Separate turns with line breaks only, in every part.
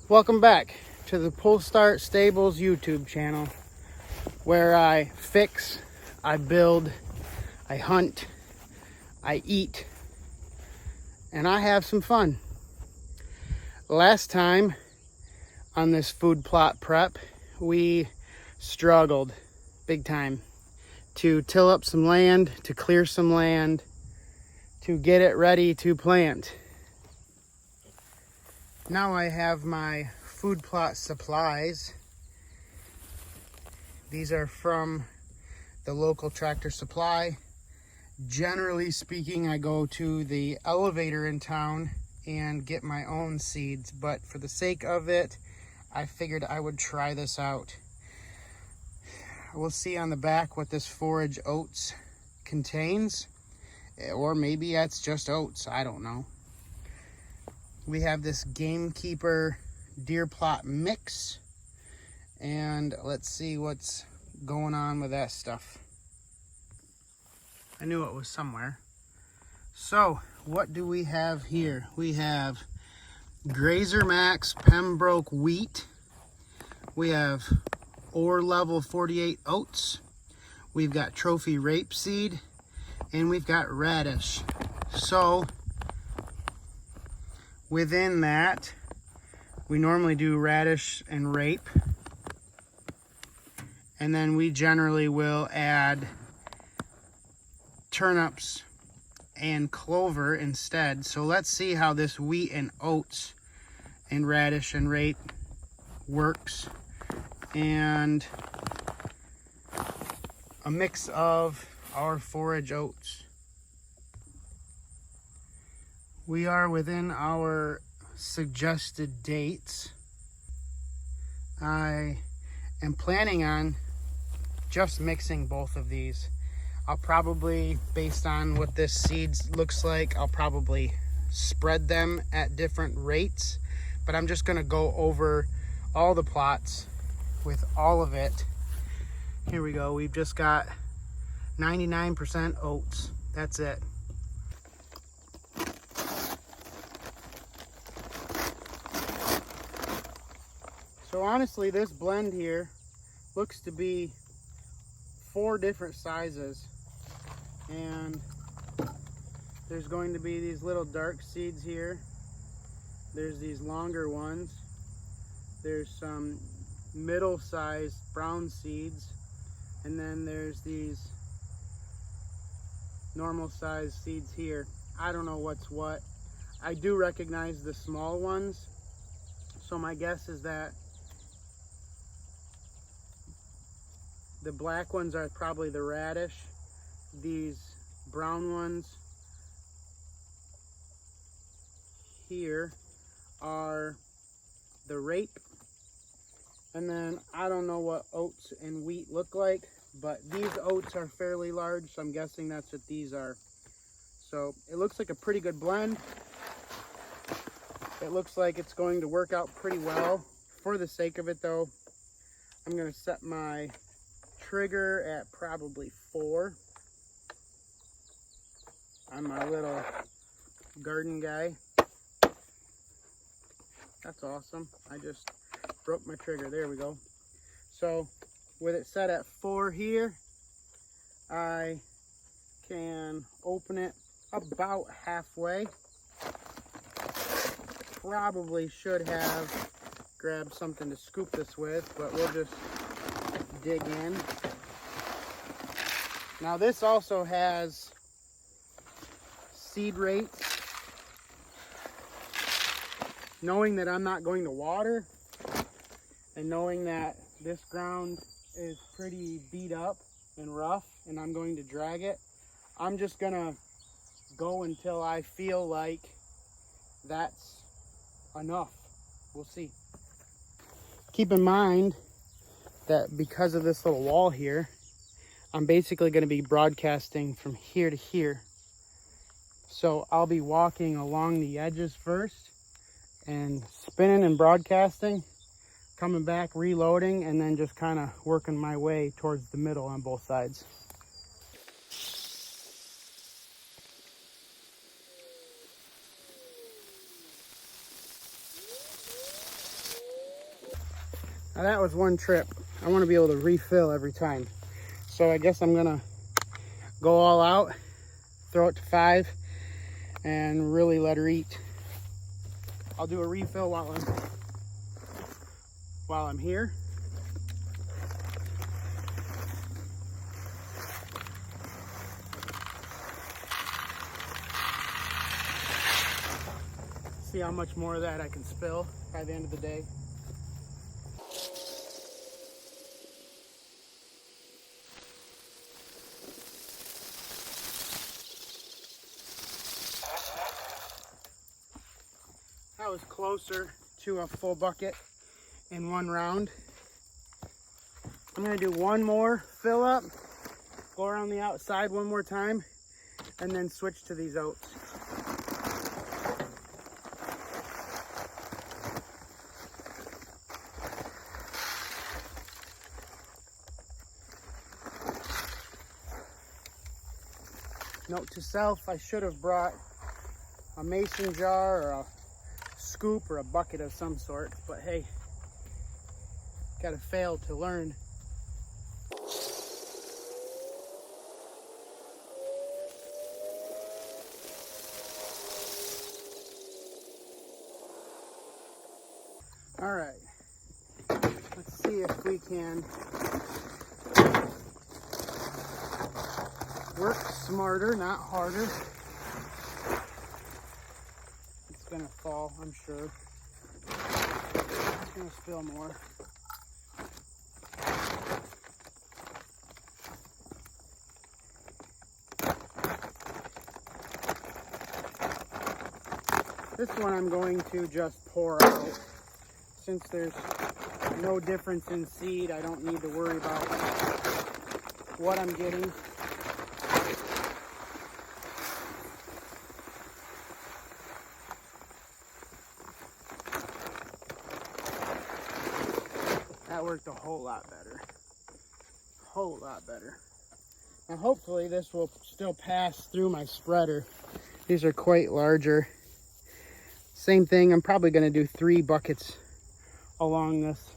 Welcome back to the Pull Start Stables YouTube channel, where I fix, I build, I hunt, I eat, and I have some fun. Last time on this food plot prep, we struggled big time to till up some land, to clear some land, to get it ready to plant. Now I have my food plot supplies. These are from the local Tractor Supply. Generally speaking, I go to the elevator in town and get my own seeds, but for the sake of it, I figured I would try this out. We'll see on the back what this forage oats contains, or maybe that's just oats, I don't know. We have this Gamekeeper deer plot mix, and let's see what's going on with that stuff. I knew it was somewhere. So what do we have here? We have Grazer Max Pembroke wheat. We have Ore Level 48 oats. We've got Trophy rapeseed, and we've got radish. So within that, we normally do radish and rape, and then we generally will add turnips and clover instead. So let's see how this wheat and oats and radish and rape works, and a mix of our forage oats. We are within our suggested dates. I am planning on just mixing both of these. I'll probably, based on what this seeds looks like, I'll probably spread them at different rates, but I'm just gonna go over all the plots with all of it. Here we go. We've just got 99% oats. That's it. So honestly, this blend here looks to be 4 different sizes, and there's going to be these little dark seeds here. There's these longer ones. There's some middle-sized brown seeds, and then there's these normal-sized seeds here. I don't know what's what. I do recognize the small ones, so my guess is that the black ones are probably the radish. These brown ones here are the rape. And then I don't know what oats and wheat look like, but these oats are fairly large, so I'm guessing that's what these are. So it looks like a pretty good blend. It looks like it's going to work out pretty well. For the sake of it though, I'm going to set my trigger at probably 4 on my little garden guy. That's awesome. I just broke my trigger. There we go. So with it set at 4 here, I can open it about halfway. Probably should have grabbed something to scoop this with, but we'll just dig in. Now this also has seed rates. Knowing that I'm not going to water, and knowing that this ground is pretty beat up and rough and I'm going to drag it, I'm just gonna go until I feel like that's enough. We'll see. Keep in mind that because of this little wall here, I'm basically going to be broadcasting from here to here. So I'll be walking along the edges first and spinning and broadcasting, coming back, reloading, and then just kind of working my way towards the middle on both sides. Now that was one trip. I want to be able to refill every time. So I guess I'm gonna go all out, throw it to 5, and really let her eat. I'll do a refill while I'm here. See how much more of that I can spill by the end of the day. I was closer to a full bucket in one round. I'm gonna do one more fill up, go around the outside one more time, and then switch to these oats. Note to self, I should have brought a mason jar or a scoop or a bucket of some sort, but hey, gotta fail to learn. All right, let's see if we can work smarter, not harder. It's gonna fall, I'm sure. It's gonna spill more. This one I'm going to just pour out. Since there's no difference in seed, I don't need to worry about what I'm getting. That worked a whole lot better. Whole lot better. Now hopefully this will still pass through my spreader. These are quite larger. Same thing, I'm probably gonna do 3 buckets along this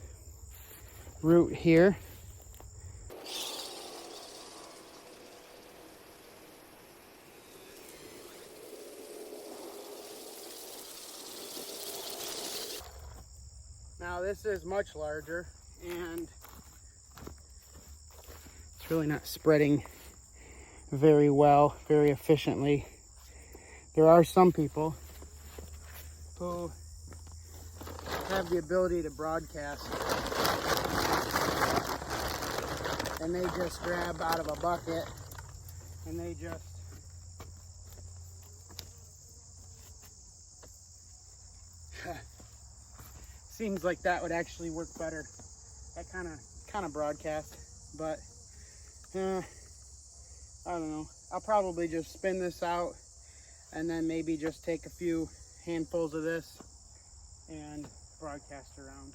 route here. Now this is much larger and it's really not spreading very well, very efficiently. There are some people who have the ability to broadcast and they just grab out of a bucket and they just seems like that would actually work better, that kind of broadcast. But I don't know, I'll probably just spin this out and then maybe just take a few handfuls of this and broadcast around.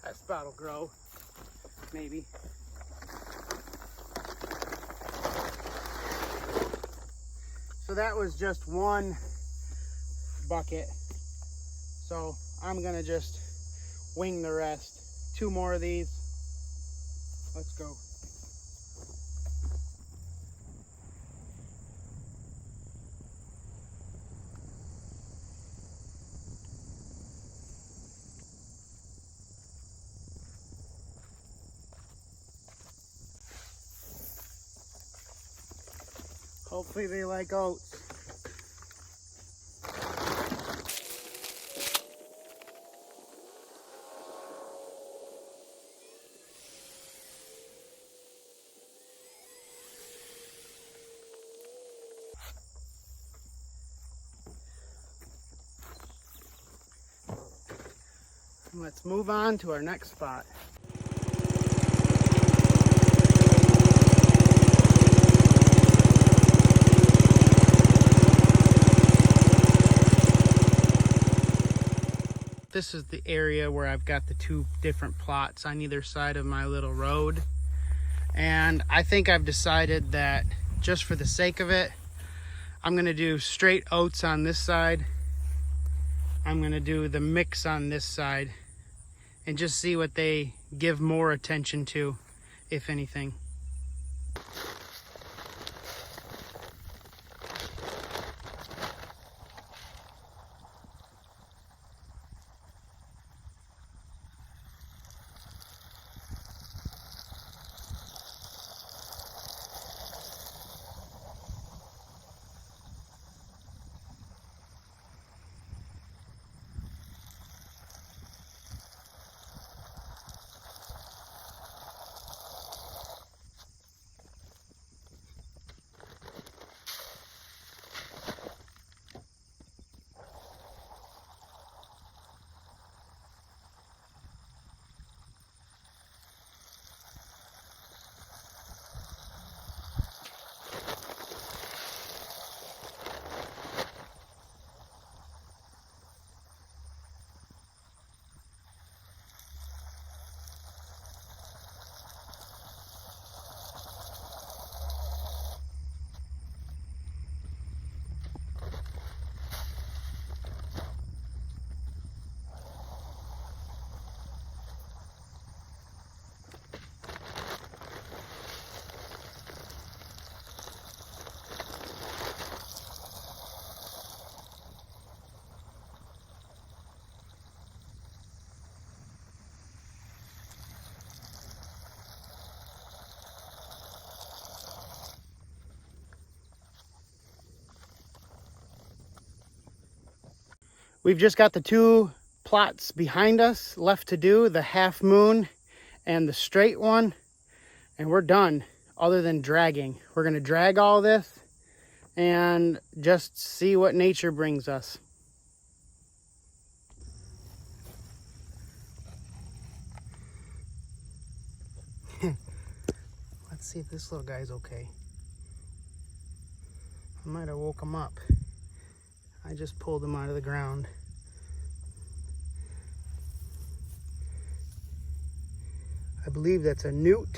That spot will grow, maybe. So that was just one bucket. So I'm gonna just wing the rest. 2 more of these. Let's go. Hopefully they like oats. Let's move on to our next spot. This is the area where I've got the 2 different plots on either side of my little road. And I think I've decided that just for the sake of it, I'm gonna do straight oats on this side. I'm gonna do the mix on this side and just see what they give more attention to, if anything. We've just got the two plots behind us left to do, the half moon and the straight one, and we're done other than dragging. We're gonna drag all this and just see what nature brings us. Let's see if this little guy's okay. I might have woke him up. I just pulled him out of the ground. I believe that's a newt.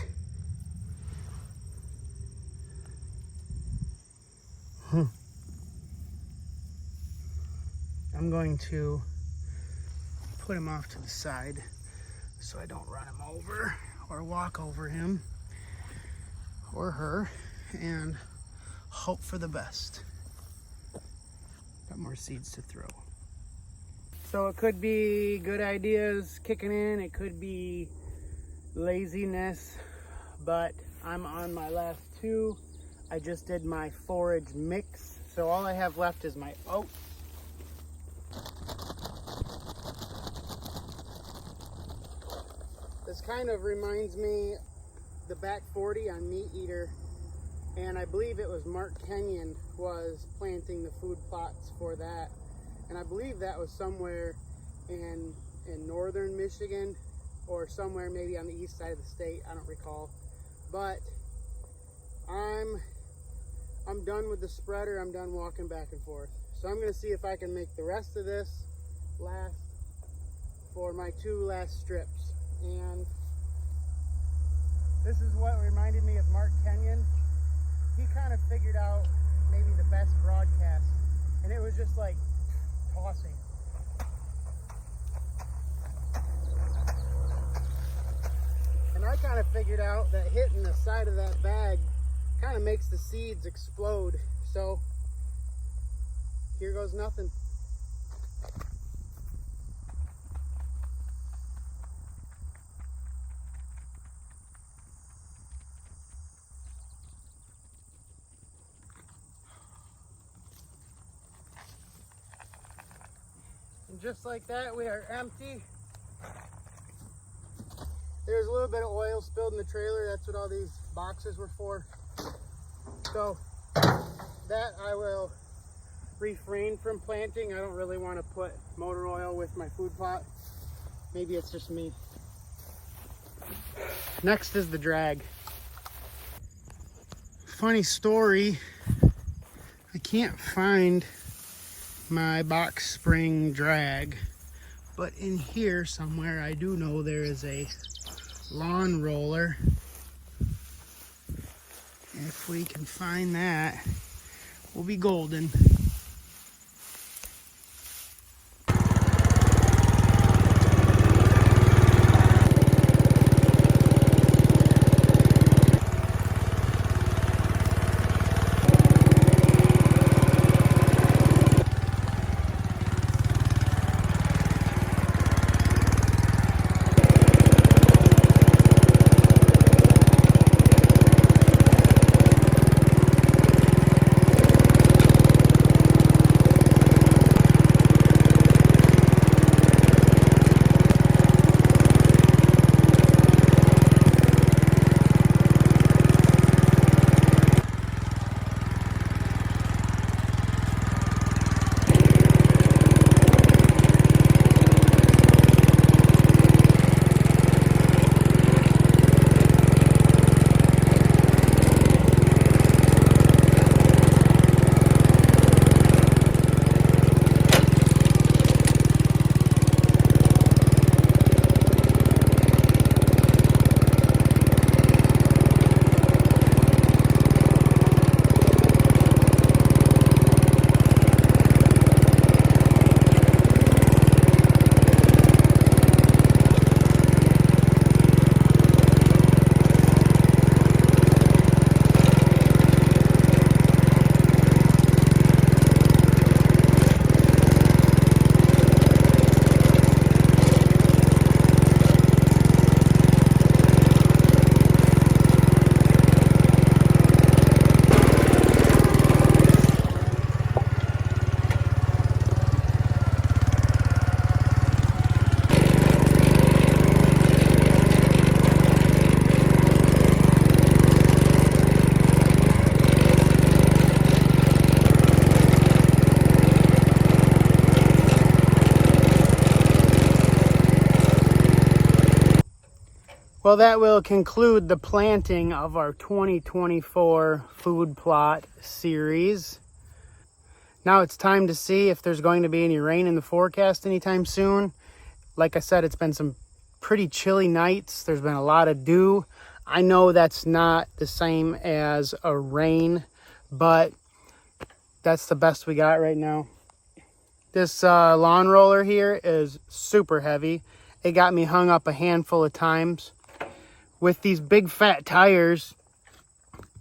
I'm going to put him off to the side so I don't run him over or walk over him or her, and hope for the best. Got more seeds to throw. So it could be good ideas kicking in, it could be laziness, but I'm on my last two. I just did my forage mix, so all I have left is my oats. This kind of reminds me the back 40 on Meat Eater, and I believe it was Mark Kenyon was planting the food plots for that, and I believe that was somewhere in northern Michigan or somewhere maybe on the east side of the state, I don't recall. But I'm done with the spreader. I'm done walking back and forth. So I'm gonna see if I can make the rest of this last for my two last strips. And this is what reminded me of Mark Kenyon. He kind of figured out maybe the best broadcast, and it was just like tossing. And I kind of figured out that hitting the side of that bag kind of makes the seeds explode. So here goes nothing. And just like that, we are empty. There's a little bit of oil spilled in the trailer. That's what all these boxes were for. So that I will refrain from planting. I don't really want to put motor oil with my food plot. Maybe it's just me. Next is the drag. Funny story, I can't find my box spring drag, but in here somewhere I do know there is a lawn roller If we can find that, we'll be golden. Well, that will conclude the planting of our 2024 food plot series. Now it's time to see if there's going to be any rain in the forecast anytime soon. Like I said, it's been some pretty chilly nights. There's been a lot of dew. I know that's not the same as a rain, but that's the best we got right now. This lawn roller here is super heavy. It got me hung up a handful of times. With these big fat tires,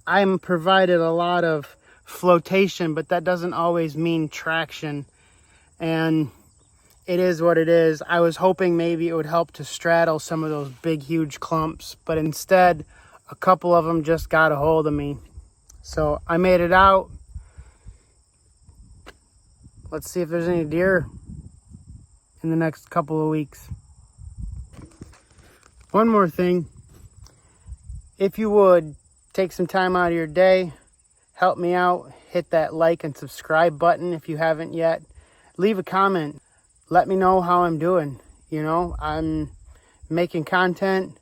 I'm provided a lot of flotation, but that doesn't always mean traction. And it is what it is. I was hoping maybe it would help to straddle some of those big, huge clumps, but instead, a couple of them just got a hold of me. So I made it out. Let's see if there's any deer in the next couple of weeks. One more thing. If you would take some time out of your day, help me out, hit that like and subscribe button if you haven't yet. Leave a comment. Let me know how I'm doing. You know, I'm making content,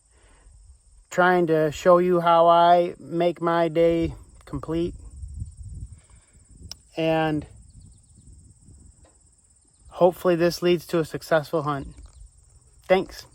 trying to show you how I make my day complete. And hopefully this leads to a successful hunt. Thanks.